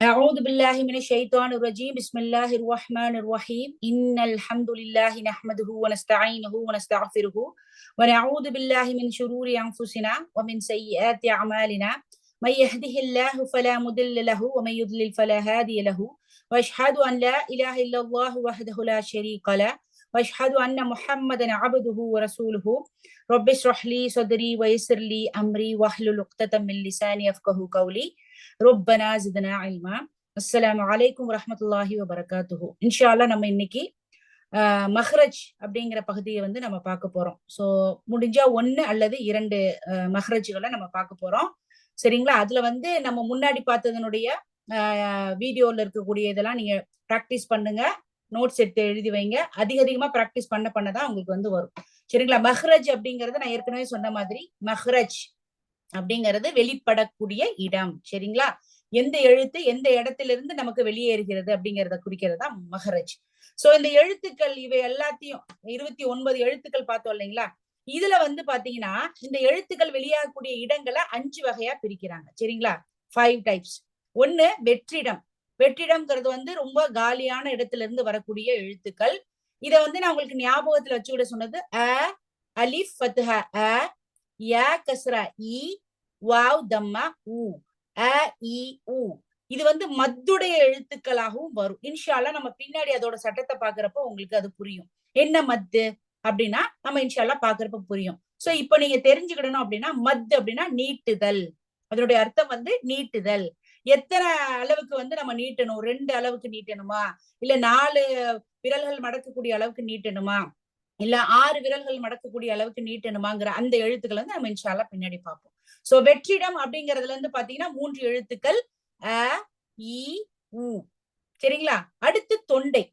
أعوذ بالله من الشيطان الرجيم بسم الله الرحمن الرحيم إن الحمد لله نحمده ونستعينه ونستغفره ونعوذ بالله من شرور أنفسنا ومن سيئات أعمالنا من يهده الله فلا مضل له ومن يضلل فلا هادي له وأشهد أن لا إله إلا الله وحده لا شريك له وأشهد أن محمدا عبده ورسوله رب اشرح لي صدري ويسر لي أمري واحلل عقدة من لساني يفقهوا قولي ربنا زدنا علما. அஸ்ஸலாமு அலைக்கும் வரஹ்மத்துல்லாஹி வபரகாத்துஹு. இன்ஷா அல்லாஹ் நம்ம இன்னைக்கு மஹ்ரஜ் அப்படிங்கிற பகுதியை வந்து நம்ம பார்க்க போறோம். சோ முடிஞ்சா 1 அல்லது 2 மஹ்ரஜ்களை நம்ம பார்க்க போறோம். சரிங்களா? அதுல வந்து நம்ம முன்னாடி பார்த்ததனுடைய வீடியோல இருக்கக்கூடிய இதெல்லாம் நீங்க பிராக்டிஸ் பண்ணுங்க, நோட்ஸ் எடுத்து எழுதி வைங்க. அதிகமா பிராக்டிஸ் பண்ணதான் உங்களுக்கு வந்து வரும். சரிங்களா? மஹ்ரஜ் அப்படிங்கறது நான் ஏற்கனவே சொன்ன மாதிரி மஹ்ரஜ் அப்படிங்கிறது வெளிப்படக்கூடிய இடம். சரிங்களா? எந்த எழுத்து எந்த இடத்திலிருந்து நமக்கு வெளியேறுகிறது அப்படிங்கறத குறிக்கிறதா மஹ்ரஜ். சோ இந்த எழுத்துக்கள் இவை எல்லாத்தையும் 29 எழுத்துக்கள் பார்த்தோம் இல்லைங்களா? இதுல வந்து பாத்தீங்கன்னா இந்த எழுத்துக்கள் வெளியாகக்கூடிய இடங்களை 5 வகையா பிரிக்கிறாங்க. சரிங்களா? 5 டைப்ஸ். 1 வெற்றிடம். வெற்றிடம்ங்கிறது வந்து ரொம்ப காலியான இடத்துல இருந்து வரக்கூடிய எழுத்துக்கள். இத வந்து நான் உங்களுக்கு ஞாபகத்துல வச்சுக்கிட சொன்னது அலிஃப் ஃபத்ஹா அ, யா கஸ்ரா இ, வாவ் தம்மா உ, அ இ உ. இது வந்து மத்துடைய எழுத்துக்களாகவும் வரும். இன்ஷா அல்லாஹ் நம்ம பின்னாடி அதோட சட்டத்தை பாக்குறப்ப உங்களுக்கு அது புரியும். என்ன மத்து அப்படின்னா நம்ம இன்ஷா அல்லாஹ் பாக்குறப்ப புரியும். சோ இப்ப நீங்க தெரிஞ்சுக்கிடணும் அப்படின்னா மத் அப்படின்னா நீட்டுதல். அதனுடைய அர்த்தம் வந்து நீட்டுதல். எத்தனை அளவுக்கு வந்து நம்ம நீட்டணும்? 2 அளவுக்கு நீட்டணுமா, இல்ல 4 விரல்கள் மடக்கக்கூடிய அளவுக்கு நீட்டணுமா, இல்ல 6 விரல்கள் மடக்கக்கூடிய அளவுக்கு நீட்டணுமாங்கிற அந்த எழுத்துக்களை வந்து நம்ம இன்ஷா அல்லாஹ் பின்னாடி பார்ப்போம். சோ வெற்றிடம் அப்படிங்கறதுல இருந்து பாத்தீங்கன்னா 3 எழுத்துக்கள் அ இ உ. சரிங்களா? அடுத்து தொண்டை.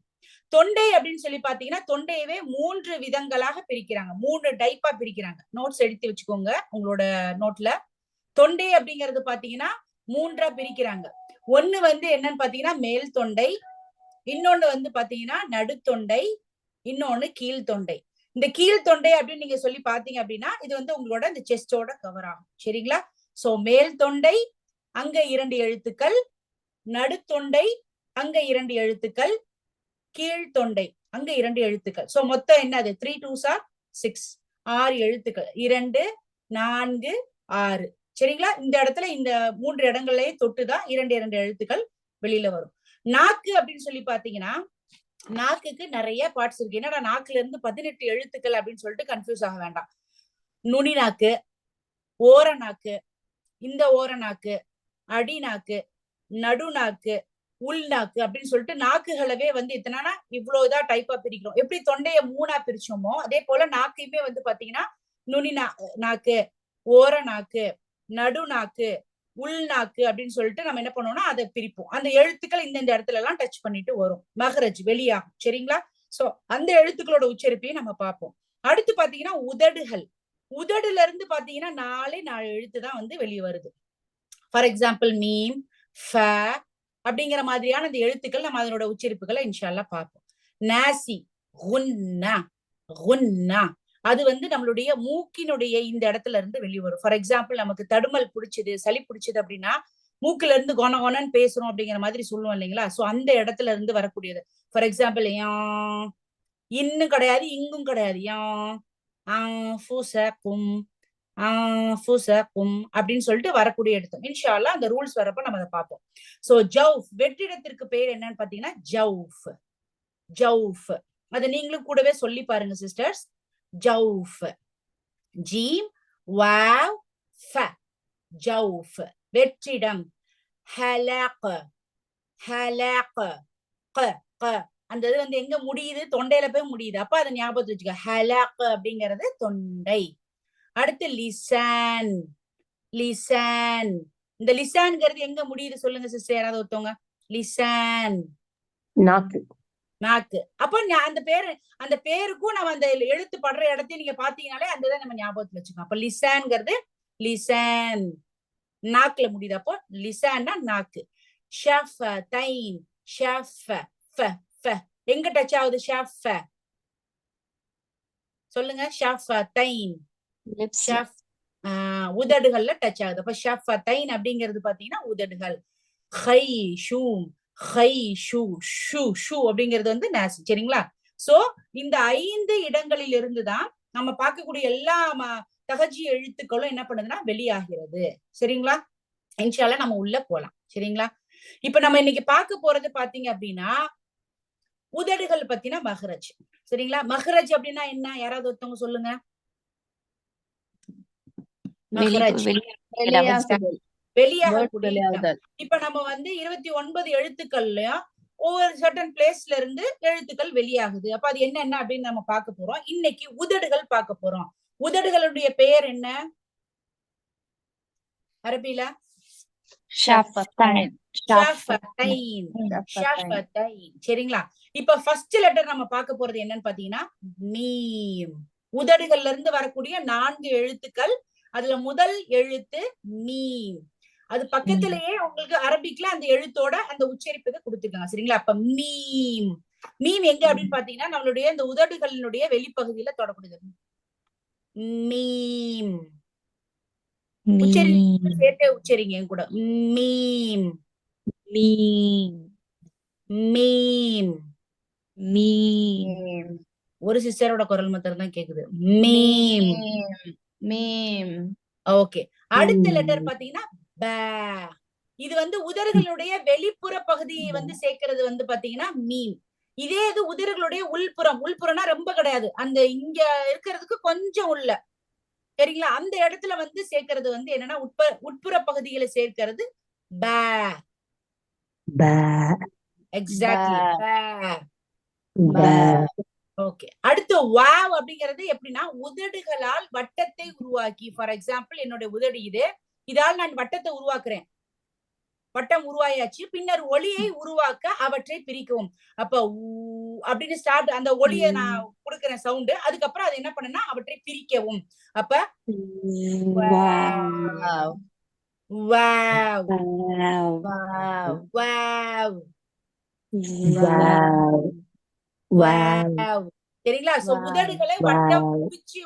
தொண்டை அப்படின்னு சொல்லி பாத்தீங்கன்னா தொண்டையவே 3 விதங்களாக பிரிக்கிறாங்க, 3 டைப்பா பிரிக்கிறாங்க. நோட்ஸ் எடுத்து வச்சுக்கோங்க உங்களோட நோட்ல. தொண்டை அப்படிங்கிறது பாத்தீங்கன்னா 3ஆ பிரிக்கிறாங்க. ஒண்ணு வந்து என்னன்னு பாத்தீங்கன்னா மேல் தொண்டை, இன்னொன்னு வந்து பாத்தீங்கன்னா நடுத்தொண்டை, இன்னொன்னு கீழ் தொண்டை. இந்த கீழ் தொண்டை அப்படின்னு நீங்க சொல்லி பாத்தீங்க அப்படின்னா இது வந்து உங்களோட இந்த செஸ்டோட கவர் ஆகும். சரிங்களா? சோ மேல் தொண்டை அங்க 2 எழுத்துக்கள், நடுத்தொண்டை அங்க 2 எழுத்துக்கள், கீழ் தொண்டை அங்க 2 எழுத்துக்கள். சோ மொத்தம் என்னது? 3 2s are 6, 6 எழுத்துக்கள். 2 4 6. சரிங்களா? இந்த இடத்துல இந்த 3 இடங்களையே தொட்டுதான் 2 எழுத்துக்கள் வெளியில வரும். நாக்கு அப்படின்னு சொல்லி பாத்தீங்கன்னா நாக்குக்கு நிறைய பார்ட்ஸ் இருக்கு. என்னடா நாக்குல இருந்து 18 எழுத்துக்கள் அப்படின்னு சொல்லிட்டு கன்ஃபியூஸ் ஆக வேண்டாம். நுனி நாக்கு, ஓர நாக்கு, இந்த ஓர நாக்கு, அடி நாக்கு, நடுநாக்கு, உள்நாக்கு அப்படின்னு சொல்லிட்டு நாக்குகளவே வந்து எத்தனைனா இவ்வளவு இதா டைப்பா பிரிக்கிறோம். எப்படி தொண்டைய 3ஆ பிரிச்சோமோ அதே போல நாக்கையுமே வந்து பாத்தீங்கன்னா நுனி நாக்கு, ஓர நாக்கு, நடுநாக்கு, உள்நாக்கு அப்படின்னு சொல்லிட்டு நம்ம என்ன பண்ணுவோம்னா அதை பிரிப்போம். அந்த எழுத்துக்கள் இந்த இடத்துல எல்லாம் டச் பண்ணிட்டு வரும், மஹ்ரஜ் வெளியாகும். சரிங்களா? சோ அந்த எழுத்துக்களோட உச்சரிப்பையும் நம்ம பார்ப்போம். அடுத்து பாத்தீங்கன்னா உதடுகள். உதடுல இருந்து பாத்தீங்கன்னா 4 எழுத்து தான் வந்து வெளியே வருது. ஃபார் எக்ஸாம்பிள் மீம், ஃப அப்படிங்கிற மாதிரியான இந்த எழுத்துக்கள் நம்ம அதனோட உச்சரிப்புகளை இன்ஷா அல்லாஹ் பார்ப்போம். நாசி, குன்னா, குன்னா. அது வந்து நம்மளுடைய மூக்கினுடைய இந்த இடத்துல இருந்து வெளிவரும். ஃபார் எக்ஸாம்பிள் நமக்கு தடுமல் பிடிச்சது, சளி பிடிச்சது அப்படின்னா மூக்குல இருந்து கொனன்னு பேசுறோம் அப்படிங்கிற மாதிரி சொல்லுவோம் இல்லைங்களா? சோ அந்த இடத்துல இருந்து வரக்கூடியது. ஃபார் எக்ஸாம்பிள் இன்னும் கிடையாது, இங்கும் கிடையாது. அப்படின்னு சொல்லிட்டு வரக்கூடிய இடத்து. இன்ஷா அல்லாஹ் அந்த ரூல்ஸ் வரப்ப நம்ம அதை பார்ப்போம். சோ ஜவுஃப், வெற்றிடத்திற்கு பேர் என்னன்னு பாத்தீங்கன்னா ஜவுஃப். ஜவுஃப் அதை நீங்களும் கூடவே சொல்லி பாருங்க சிஸ்டர்ஸ். ஜவுஃப், ஜீம் வாவ் ஃப, ஜவுஃப் வெற்றிடம். ஹலக், ஹலக், க, க அந்த இது வந்து எங்க முடியுது? தொண்டையில போய் முடியுது. அப்ப அதை ஞாபகத்துல வச்சுக்க. ஹலக் அப்படிங்கிறது தொண்டை. அடுத்து லிசான். லிசான், இந்த லிசான்ங்கிறது எங்க முடியுது சொல்லுங்க சிஸ்டர், யாராவது ஒருத்தவங்க. லிசான் நாக்கு. நாக்கு. அப்ப அந்த பேருக்கும் நம்ம அந்த எழுத்து படுற இடத்தையும் நீங்க பாத்தீங்கன்னாலே அந்த இதை நம்ம ஞாபகத்துல வச்சுக்கோம். அப்ப லிசான்ங்கிறது லிசான், நாக்குல முடியுது. அப்போ லிசான்னா நாக்கு. ஷஃபதைன், ஷஃப, ஃப, ஃப எங்க டச் ஆகுது? ஷஃப சொல்லுங்க. ஷஃபதைன், ஷஃப் உதடுகள்ல டச் ஆகுது. அப்ப ஷஃபதைன் அப்படிங்கிறது பாத்தீங்கன்னா உதடுகள். ஹை ஷூம், ஹை ஷூ, ஷூ ஷூ அப்படிங்கிறது வந்து நாசி. சரிங்களா? சோ இந்த 5 இடங்களில் இருந்துதான் நம்ம பார்க்கக்கூடிய எல்லா தகஜி எழுத்துக்களும் என்ன பண்ணுதுன்னா வெளியாகிறது. சரிங்களா? இன்ஷால்லா நம்ம உள்ள போலாம். சரிங்களா? இப்ப நம்ம இன்னைக்கு பார்க்க போறது பாத்தீங்க அப்படின்னா உதடுகள் பத்தின மஹ்ரஜ். சரிங்களா? மஹ்ரஜ் அப்படின்னா என்ன? யாராவது ஒருத்தவங்க சொல்லுங்க. மஹ்ரஜ் வெளியாகக்கூடிய இடம். இப்ப நம்ம வந்து 29 எழுத்துக்கள்லயும் ஒவ்வொரு சர்டன் பிளேஸ்ல இருந்து எழுத்துக்கள் வெளியாகுது. அப்ப அது என்ன அப்படின்னு நம்ம பார்க்க போறோம். இன்னைக்கு உதடுகள் பார்க்க போறோம். உதடுகளுடைய பெயர் என்ன அரபில? சரிங்களா? இப்ப ஃபர்ஸ்ட் லெட்டர் நம்ம பார்க்க போறது என்னன்னு பாத்தீங்கன்னா மீம். உதடுகள்ல இருந்து வரக்கூடிய 4 எழுத்துக்கள். அதுல முதல் எழுத்து மீம். அது பக்கத்திலேயே உங்களுக்கு அரபிக்ல அந்த எழுத்தோட அந்த உச்சரிப்பதை கொடுத்துருக்காங்க. சரிங்களா? அப்ப மீம். மீம் எங்க அப்படின்னு பாத்தீங்கன்னா நம்மளுடைய இந்த உதடுகளினுடைய வெளிப்பகுதியில தொடக்கூடியது. மீம். சேர்த்தே உச்சரிங்க கூட. Meme meme meme meme. ஒரு சிஸ்டரோட குரல் மாத்திரம் தான் கேக்குது. Meme meme. ஓகே. அடுத்த லெட்டர் பாத்தீங்கன்னா ப. இது வந்து உதடுகளுடைய வெளிப்புற பகுதியை வந்து சேர்க்கிறது வந்து பாத்தீங்கன்னா மீம். இதே இது உதடுகளுடைய உள்புறம். உள்புறம்னா ரொம்ப கிடையாது, அந்த இங்க இருக்கிறதுக்கு கொஞ்சம் உள்ள. சரிங்களா? அந்த இடத்துல வந்து சேர்க்கிறது வந்து என்னன்னா உட்புற பகுதிகளை சேர்க்கிறது ப. எக்ஸாக்ட்லி. ஓகே. அடுத்து வாவ் அப்படிங்கிறது எப்படின்னா உதடுகளால் வட்டத்தை உருவாக்கி. ஃபார் எக்ஸாம்பிள் என்னுடைய உதடு இது. இதால் நான் வட்டத்தை உருவாக்குறேன். வட்டம் உருவாயாச்சு. பின்னர் ஒளியை உருவாக்க அவற்றை பிரிக்கவும். அப்ப அப்படின்னு ஸ்டார்ட் அந்த ஒளியை நான் கொடுக்கிறேன் சவுண்டு. அதுக்கப்புறம் அது என்ன பண்ணுன்னா அவற்றை பிரிக்கவும். அப்ப சரிங்களா? சோ உதடுகளை வட்டம் குவிச்சு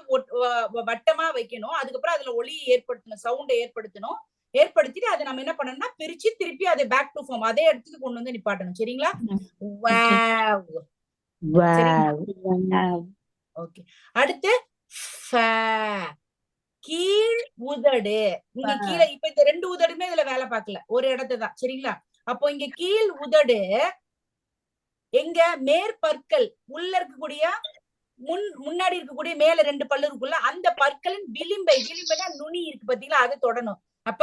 வட்டமா வைக்கணும். அதுக்கப்புறம் அதுல ஒளியை ஏற்படுத்தணும், சவுண்டை ஏற்படுத்தணும். ஏற்படுத்திட்டு அதை நம்ம என்ன பண்ணணும்னா பிரிச்சு திருப்பி அதை பேக் டு ஃபார்ம் அதே இடத்துக்கு கொண்டு வந்து நிப்பாட்டணும். சரிங்களா? ஓகே. அடுத்து கீழ் உதடு. நீங்க கீழே இப்ப இந்த 2 உதடுமே இதுல வேலை பார்க்கல, ஒரு இடத்துதான். சரிங்களா? அப்போ இங்க கீழ் உதடு எங்க மேற்பற்கள் உள்ள இருக்கக்கூடிய முன்னாடி இருக்கக்கூடிய மேல 2 பல்லு இருக்குல்ல, அந்த பற்களின் விளிம்பைனா நுனி இருக்கு பாத்தீங்களா, அதை தொடணும். அப்ப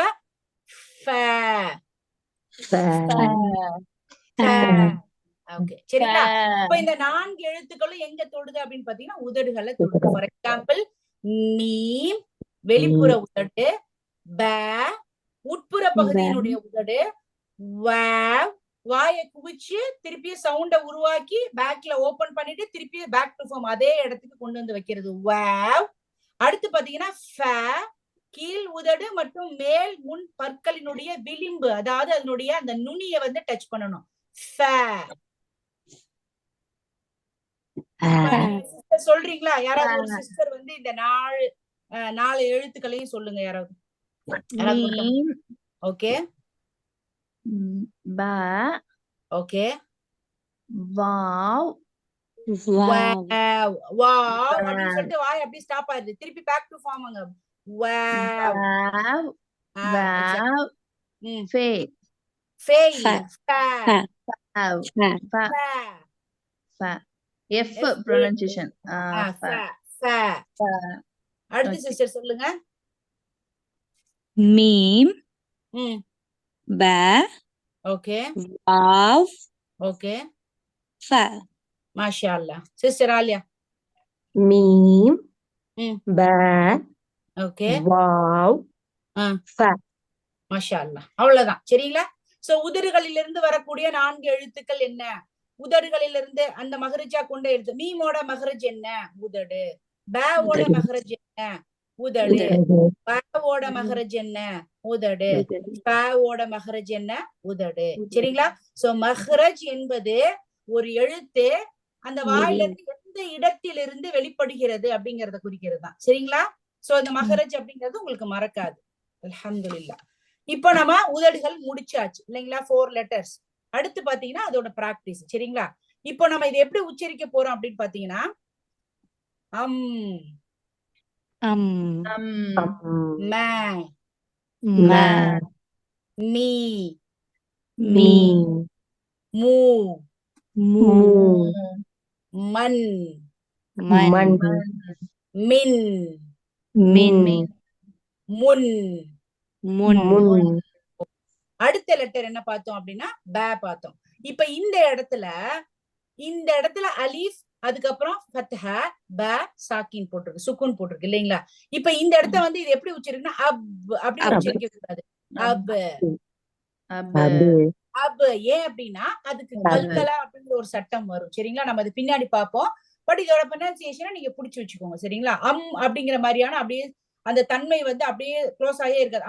ஓகே. சரிங்களா? இப்ப இந்த 4 எழுத்துக்களும் எங்க தொடுது அப்படின்னு பாத்தீங்கன்னா உதடுகளை தொடுது. ஃபார் எக்ஸாம்பிள் மீம் வெளிப்புற உதடு, ப உட்புற பகுதியினுடைய உதடு, வாயை குவிச்சு திருப்பி சவுண்ட உருவாக்கி பேக்ல ஓபன் பண்ணிட்டு திருப்பி பேக் டு ஃபார்ம் அதே இடத்துக்கு கொண்டு வந்து வைக்கிறது. அடுத்து பாத்தீங்கன்னா கீழ் உதடு மற்றும் மேல் முன் பற்களினுடைய விளிம்பு, அதாவது அதனுடைய அந்த நுனியை வந்து டச் பண்ணணும். சொல்றீங்களா? யாராவது ஒரு சிஸ்டர் வந்து இந்த 4 எழுத்துக்களையும் சொல்லுங்க யாராவது. ஓகே. ப. ஓகே. வாவ். வாவ். வாவ் அப்படின்னு சொல்லிட்டு வாய் அப்படியே ஸ்டாப் ஆயிருது. திருப்பி பேக் டு ஃபார்ம்ங்க. வாவ். வாவ். ஃபே. ஃபே. F pronunciation. அடுத்த சிஸ்டர் சொல்லுங்க. மீம். ப. ஓகே. வாவ். ஓகே. ஃப. மாஷா அல்லாஹ். சிஸ்டர் ஆலியா. மீம். ப. ஓகே. வாவ். ஃப. மாஷா அல்லாஹ். அவ்வளவுதான். சரிங்களா? சோ உதடுகளிலிருந்து வரக்கூடிய 4 எழுத்துக்கள் என்ன? உதடுகளிலிருந்து அந்த மஹ்ரஜா கொண்ட எழுத்து. மீமோட மஹ்ரஜ் என்ன? உதடு. பவோட மஹ்ரஜ் என்ன? உதடு. பவோட மஹ்ரஜ் என்ன? உதடு. பவோட மஹ்ரஜ் என்ன? உதடு. சரிங்களா? சோ மஹ்ரஜ் என்பது ஒரு எழுத்து அந்த வாயிலிருந்து எந்த இடத்திலிருந்து வெளிப்படுகிறது அப்படிங்கறத குறிக்கிறது தான். சரிங்களா? சோ அந்த மஹ்ரஜ் அப்படிங்கிறது உங்களுக்கு மறக்காது. அல்ஹம்துலில்லாஹ். இப்போ நம்ம உதடுகள் முடிச்சாச்சு இல்லைங்களா, 4 letters. அடுத்து பாத்தீங்கன்னா அதோட பிராக்டிஸ். சரிங்களா, இப்போ நம்ம இதை எப்படி உச்சரிக்க போறோம் அப்படின்னு பாத்தீங்கன்னா, ம மீ மூ மன் மின் முன். அடுத்த லெட்டர் என்ன பார்த்தோம் அப்படின்னா ப பார்த்தோம். இப்ப இந்த இடத்துல அலீஃப், அதுக்கப்புறம் ஃபத்ஹ, ப, சாக்கின் போட்டிருக்கு, சுக்குன் போட்டிருக்கு இல்லைங்களா. இப்ப இந்த இடத்த வந்து இது எப்படி உச்சரிக்கணும், அப் அப்படின்னு உச்சரிக்க கூடாது. அப் அப் ஏன் அப்படின்னா அதுக்கு கல்கலா அப்படிங்கிற ஒரு சட்டம் வரும். சரிங்களா, நம்ம அது பின்னாடி பார்ப்போம். பட் இதோட ப்ரொனன்சியேஷனை நீங்க புடிச்சு வச்சுக்கோங்க. சரிங்களா, அப்படிங்கிற மாதிரியான அப்படியே அந்த தன்மை வந்து அப்படியே க்ளோஸ் ஆகியே இருக்காது.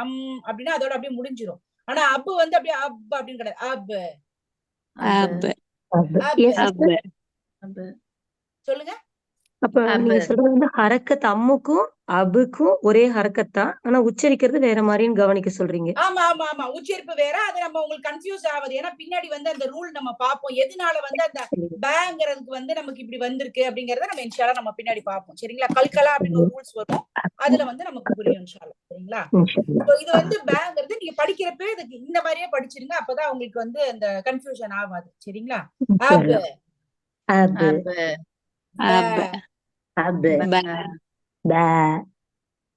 அப்படின்னா அதோட அப்படியே முடிஞ்சிரும். ஆனா அப் வந்து அப்படியே அப் அப்படின்னு கிடையாது. அப் சொல்லுங்க. அப்ப நீங்க சொல்றது வந்து ஹரக்கத் அம்முக்கும் அபுக்கும் ஒரே ஹரக்கத் தான், ஆனா உச்சரிக்கிறது வேற மாதிரின்னு கவனிக்க சொல்றீங்க. ஆமா ஆமா ஆமா, உச்சரிப்பு வேற. அது நம்ம உங்களுக்கு கன்ஃபியூஸ் ஆகுது. ஏன்னா பின்னாடி வந்து அந்த ரூல் நம்ம பார்ப்போம். எதனால வந்து அந்த பேங்கிறதுக்கு வந்து நமக்கு இப்படி வந்திருக்கு அப்படிங்கறத நம்ம இன்ஷால்லா நம்ம பின்னாடி பார்ப்போம். சரிங்களா, கல்கலா அப்படின்னு ஒரு ரூல்ஸ் வரும். அதுல வந்து நமக்கு புரியும் இன்ஷால்லா. சரிங்களா, இது வந்து பேங்கிறது நீங்க படிக்கிறப்ப இதுக்கு இந்த மாதிரியே படிச்சிருங்க. அப்பதான் உங்களுக்கு வந்து அந்த கன்ஃபியூஷன் ஆகாது. சரிங்களா, அப் அப்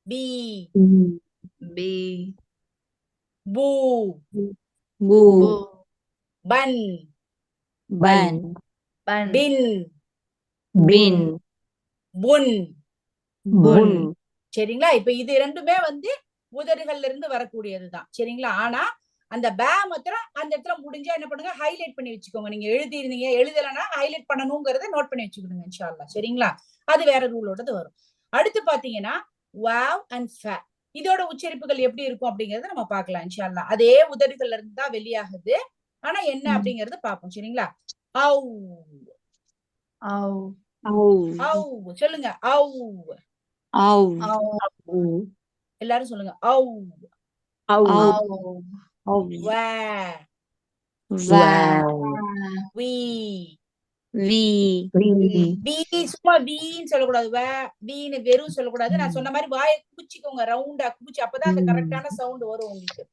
பி பூ பன் பின் புன். சரிங்களா, இப்ப இது ரெண்டுமே வந்து உதடுகள்ல இருந்து வரக்கூடியதுதான். சரிங்களா, ஆனா அந்த பே மாத்திரம் அந்த இடத்துல முடிஞ்சா என்ன பண்ணுங்க, ஹைலைட் பண்ணி வச்சுக்கோங்க. நீங்க எழுதிருந்தீங்க, எழுதலைன்னா ஹைலைட் பண்ணணுங்கிறத நோட் பண்ணி வச்சுக்கிடுங்க இன்ஷால்லா. சரிங்களா, அது வேற ரூலோடது வரும். அடுத்து பாத்தீங்கன்னா வாவ் அண்ட் ஃப, இதோட உச்சரிப்புகள் எப்படி இருக்கும் அப்படிங்கறத நம்ம பார்க்கலாம் இன்ஷால்லா. அதே உதடுகள்ல இருந்து தான் வெளியாகுது, ஆனா என்ன அப்படிங்கறது பார்ப்போம். சரிங்களா, ஔ சொல்லுங்க, எல்லாரும் சொல்லுங்க, சும்மா வீன்னு சொல்லக்கூடாது, வீன்னு வெறும் சொல்லக்கூடாது. நான் சொன்ன மாதிரி வாயை குச்சிக்கோங்க, ரவுண்டா குச்சி, அப்பதான் அந்த கரெக்டான சவுண்ட் வரும் உங்களுக்கு.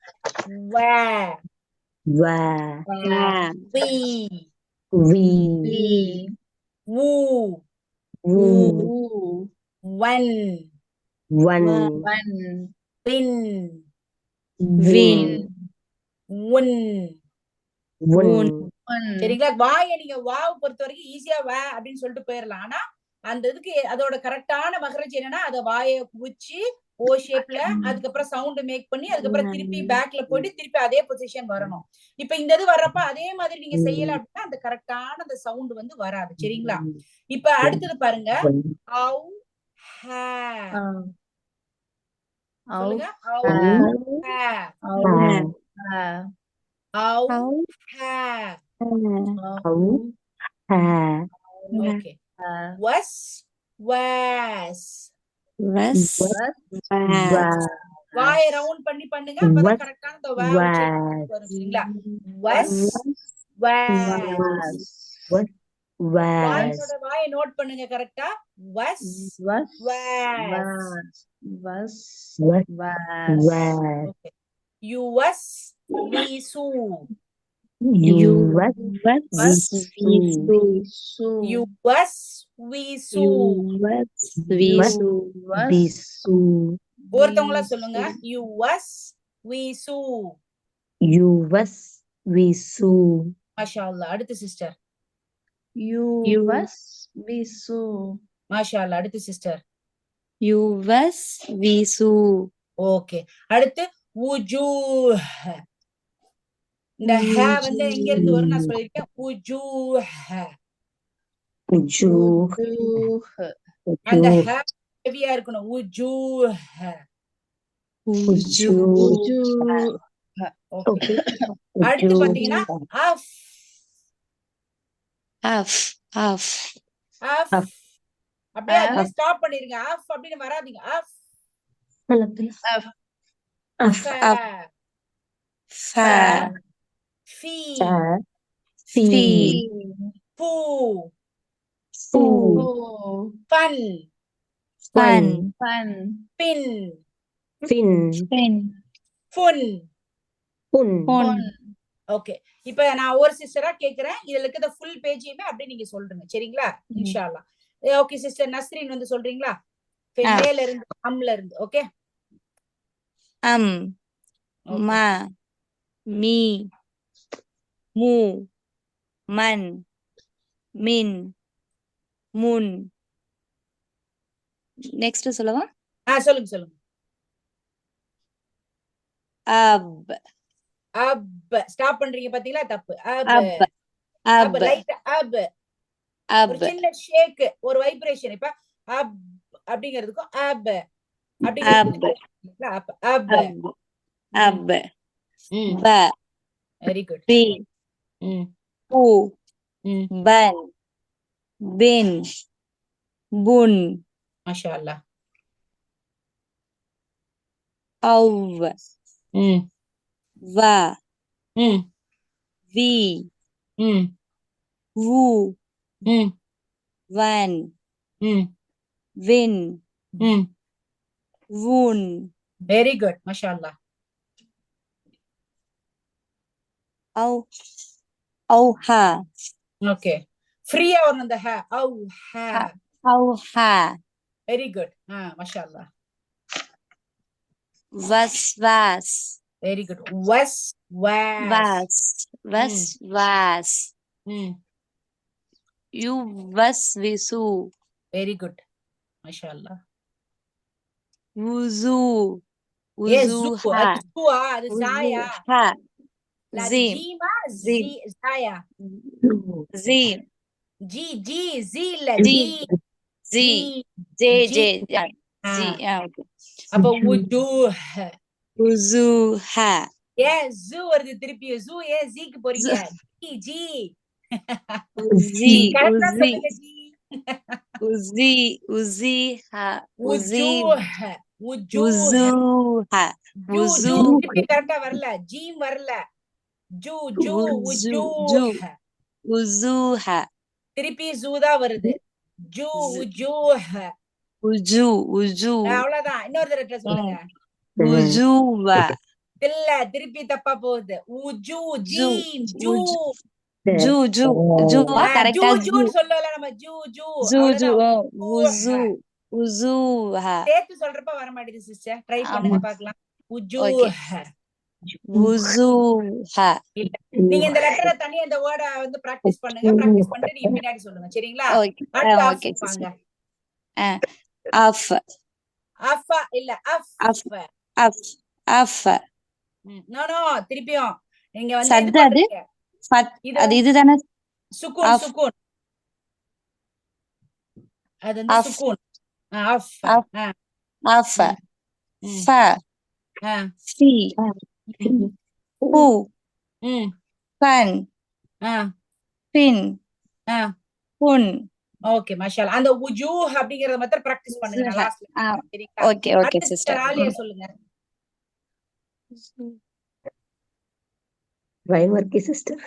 சரிங்களா, வாயை நீங்க வாவ் பொறுத்த வரைக்கும் ஈஸியா வ அப்படின்னு சொல்லிட்டு போயிடலாம். ஆனா அந்த இதுக்கு அதோட கரெக்டான மகரஜ் என்னன்னா அதை வாயை குவிச்சு ஓ ஷேப்ல, அதுக்கப்புறம் சவுண்ட் மேக் பண்ணி, அதுக்கப்புறம் திருப்பி பேக்ல போயிட்டு திருப்பி அதே பொசிஷன் வரணும். இப்ப இந்த இது வர்றப்ப அதே மாதிரி நீங்க செய்யல அப்படின்னா அந்த கரெக்டான அந்த சவுண்ட் வந்து வராது. சரிங்களா, இப்ப அடுத்தது பாருங்க, ஔ ஹ சொல்லுங்க, ஓகே. வஸ் வாஸ், வாயை ரவுண்ட் பண்ணி பண்ணுங்க, அப்பதான் கரெக்டான அந்த வ உச்சரிப்பு வரும். சரிங்களா, வஸ் வாஸ், வாயை நோட் பண்ணுங்க கரெக்டா, வஸ் வாஸ். ஓகே, யுவஸ் வீசு, ஒருத்தவங்களா சொல்லுங்க, யுவஸ் வீசு. மாஷா அல்லாஹ். அடுத்து சிஸ்டர், மாஷா அல்லாஹ். அடுத்து சிஸ்டர், ஓகே. அடுத்து உஜூஹ், இந்த ஹ வந்து எங்க இருந்து வரும் நான் சொல்லிருக்கேன், உஜூஹ். அந்த ஹ ஹெவியா இருக்கணும், உஜூஹ். ஓகே. அடுத்து பாத்தீங்கன்னா அஃப், அப்படியே அதுல ஸ்டாப் பண்ணிருங்க. அஃப் அப்படின்னு வராதீங்க. Of, fa, fi, fi, fi, fu, fu, fun, fun, pin, fin, fun. pun. Okay, இப்ப நான் ஒரு சிஸ்டரா கேக்குறேன். இதுல இருக்கிற ஃபுல் பேஜையுமே அப்படியே நீங்க சொல்றீங்க, சரிங்களா? இன்ஷா அல்லாஹ். ஓகே சிஸ்டர் நஸ்ரீன் வந்து சொல்றீங்களா? மேல இருந்து அம்ல இருந்து. Okay. ma, mi, mu, man, min, mun. Next சொல்லவா? சொல்லுங்க சொல்லுங்க. ab, அப் ஸ்டாப் பண்றீங்க பாத்தீங்களா? தப்பு. ab, அப் ab, லைட் அப். ஒரு ab, சின்ன ஷேக், ஒரு வைப்ரேஷன். இப்ப அப் அப்படிங்கிறதுக்கும் அப் ab, அப்படிங்கிறதுக்கும் அப் அப். ab, ba, very good. bi, bu, ban, bin, bun, மாஷா அல்லாஹ். av, va, vi, vu, van, win, woon. Very good மாஷா அல்லாஹ். auha, ஓகே, ஃப்ரீயா வரணும் இந்த ஹ. auha, very good. மாஷா அல்லாஹ். waswas, very good. வஸ் வாஸ். waswas, yuwaswisu, வெரி குட் மாஷா அல்லாஹ். wuzu, எஸ் ஜூ. wuzuha, அது ஜூவா? அது ஜாயா? wuzuha, இல்ல அது zim, ஜீமா zim, ஜாயா? zim, ஜி ஜி ஜி இல்ல zi, G zi, j, G. j, yeah, zi, okay. அப்ப உஜூஹ். wuzuha, ஏன் ஜூ வருது திருப்பி? ஜூ ஏன் ஜீக்கு போறீங்க? ஜி ஜி uzi, கரெக்டா uzi, சொல்லுங்க. ஜி uzi, uziha, uzi, உஜூஹ் உஜூஹ். wuzuha, ஜூ ஜூ wuzu, திருப்பி கரெக்டா வரல, ஜீம் வரல. ஜூ ஜூ wuzu, உஜூஹ். wuzuha, திருப்பி ஜூ தான் வருது. ஜூ உஜூஹ். uju, அவ்வளவுதான். இன்னொரு தடவை சொல்லுங்க. wujuwa, இல்ல திருப்பி தப்பா போகுது. உஜூ ju, ஜீம் ஜூ. ju, correct, ஜூ ஜூன்னு சொல்லல நம்ம. ஜூ ஜூ அவ்வளவுதான். wuzu, wuzuha, சேர்த்து சொல்றப்ப வர மாட்டேங்குது சிஸ்டர். ட்ரை பண்ணுங்க பார்க்கலாம். உஜூ. wuzuha, நீங்க இந்த லெட்டரை தனியா இந்த வேர்டை வந்து பிராக்டிஸ் பண்ணுங்க. பிராக்டிஸ் பண்ணிட்டு நீங்க பின்னாடி சொல்லுங்க, சரிங்களா? அடுத்து ஆஃப் okay, வாங்க. af, அஃபா இல்ல அஃப். af, நோ நோ திருப்பியும் நீங்க வந்து இது சத்து அது பண்றீங்க. அது இதுதானே? சுக்கூன் சுக்கூன். அது வந்து Af. சுக்கூன். அஃப் af, fa, fi, fu, fan, fin, fun. Okay மாஷா அல்லாஹ். அந்த உஜூஹ் அப்படிங்கறத மட்டும் பிராக்டிஸ் பண்ணுங்க. நான் லாஸ்ட்ல. சரிங்களா? Okay sister. ஆலியா சொல்லுங்க. பயமர்க்கி சிஸ்டர்.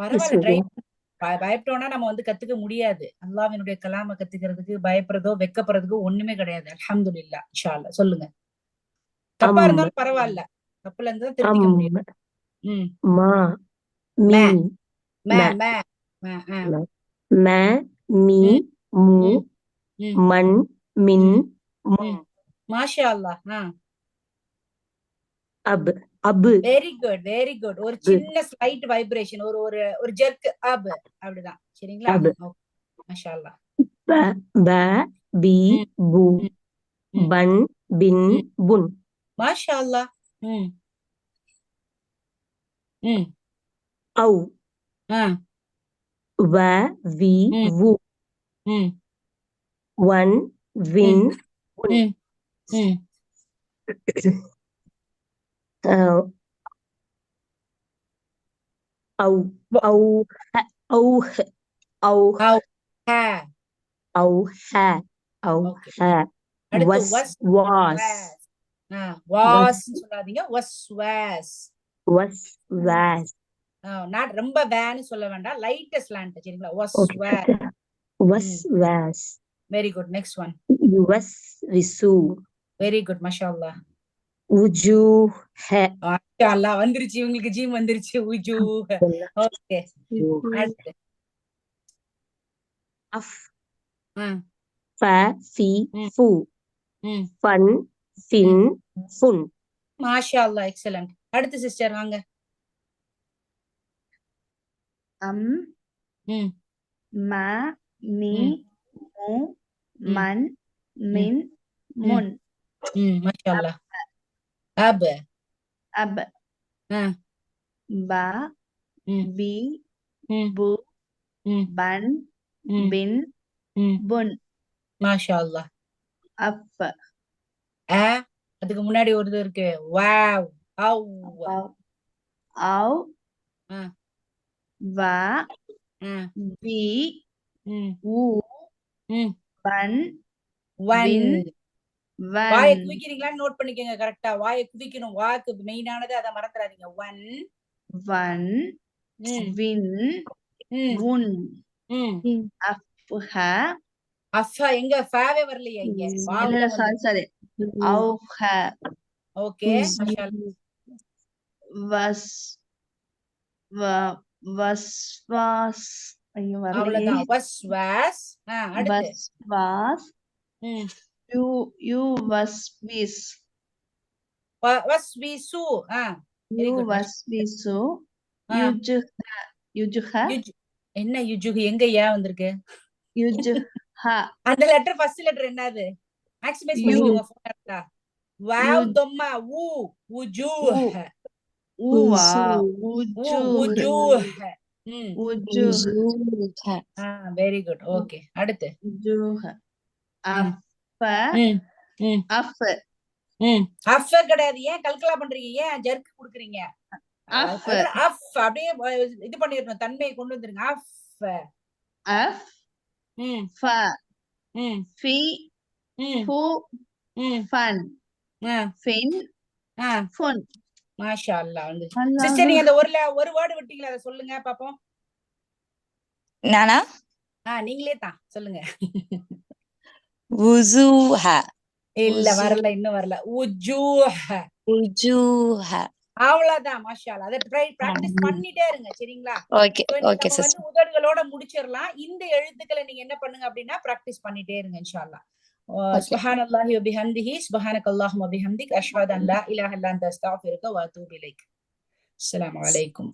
பரவாயில்ல, ட்ரை. பயப்பட்டோம்னா நம்ம வந்து கத்துக்க முடியாது. அல்லாஹ்வினுடைய கலாம கத்துக்கிறதுக்கு பயப்படுறதோ வெக்கப்படுறதுக்கோ ஒண்ணுமே கிடையாது. அல்ஹம்துலில்லாஹ். இன்ஷா அல்லாஹ் சொல்லுங்க. தப்பா இருந்தாலும் பரவாயில்ல. தப்புல இருந்து தான் திருத்திக்க முடியும். மா மீ மே மே ம மீ மு மன் மின் முன். மாஷா அல்லாஹ். அப் அபு. Very good very good. ஒரு சின்ன ஸ்லைட் வைப்ரேஷன், ஒரு ஒரு ஒரு ஜெர்க். அப் அப்படிதான், சரிங்களா? மாஷா அல்லாஹ். ப ப பி பு பன் பின் புன். மாஷா அல்லாஹ். ஔ வ வி வு ஒன் வின் உன். ஔ ஔ ஔ ஔ ஔ ஹ ஔ ஹ. அடுத்து வஸ் வாஸ். வாஸ் சொல்லாதீங்க. வஸ் வாஸ். was, was. நாட் ரொம்ப வேன்னு சொல்ல வேண்டாம், லைட்டஸ்ட் ஸ்லாண்ட் சரிங்களா. was, Okay, were. teacher. Was, was. Very good. Next one. Was, visu. Very good, மாஷாஅல்லாஹ். Wujuh. மாஷாஅல்லாஹ் வந்துருச்சு, உங்களுக்கு ஜீம் வந்துருச்சு. உஜூஹ். ஓகே, அடுத்து. Af. Fa, fi, fu. Fun, fin, fun. மாஷாஅல்லாஹ், எக்ஸலென்ட். அடுத்து சிஸ்டர் வாங்க. ma, mi, mu, man, min, mun. மாஷாஅல்லாஹ். அப். ab, ba, bi, bu, ban, bin, bun. மாஷாஅல்லாஹ். Up, அதுக்கு முன்னாடி ஒரு இது இருக்கு, வாவ். அவ். au, va, vi, u, ban, வன். van. வாயை குவிக்கிறீங்களான்னு நோட் பண்ணிக்கோங்க கரெக்டா. வாயை குவிக்கணும், வாக்கு மெயினானது, அதை மறந்துடாதீங்க. One, van, win, wun. afha, அஃபா எங்க ஃபேவே வரலையா இங்க? வாவுல sorry, auha, okay. was, was, அவ்வளவுதான். was, was. அடுத்து was, you was, vis, was, visu. you was, visu, yujuha, என்ன யுஜுகு, எங்க ஏன் வந்திருக்கு? yujuha. அந்த லெட்டர் ஃபர்ஸ்ட் லெட்டர் என்னது? மேக்ஸிமைஸ் பண்ணிக்கோங்க ஃபோன்ல. வாவ் தம்மா உ, உஜூஹ். uwa, உஜூஹ். ujuh. Very good. Okay, அடுத்து ujuh. affa, அஃப் கிடையாது. ஏன் கல்கலா பண்றீங்க? ஏன் ஜர்க் குடுக்குறீங்க? அஃப் அப்படியே இது பண்ணிரணும், தன்மையை கொண்டு வந்துருங்க. Of, fa, fi, fu, fun, fin, fun. மாஷாஅல்லாஹ். வந்து சிஸ்டர் நீங்க அந்த ஒரு வேர்ட் விட்டீங்களா, அதை சொல்லுங்க பாப்போம். நானா? நீங்களே தான் சொல்லுங்க. wuzuh. இல்ல, வரல, இன்னும் வரல. உஜூஹ். அவ்வளவுதான். மாஷாஅல்லாஹ். அதை பிராக்டிஸ் பண்ணிட்டே இருங்க சரிங்களா. Okay okay sister. வந்து உதடுகளோட முடிச்சிரலாம். இந்த எழுத்துக்களை நீங்க என்ன பண்ணுங்க அப்படின்னா பிராக்டிஸ் பண்ணிட்டே இருங்க இன்ஷாஅல்லாஹ். சுப்ஹானல்லாஹி வ பிஹம்திஹி, சுப்ஹானக்கல்லாஹும்ம வ பிஹம்திக், அஷ்ஹது அன் லா இலாஹா இல்லா அன்த அஸ்தக்ஃபிருக வ அத்தூபு இலைக். அஸ்ஸலாமு அலைக்கும்.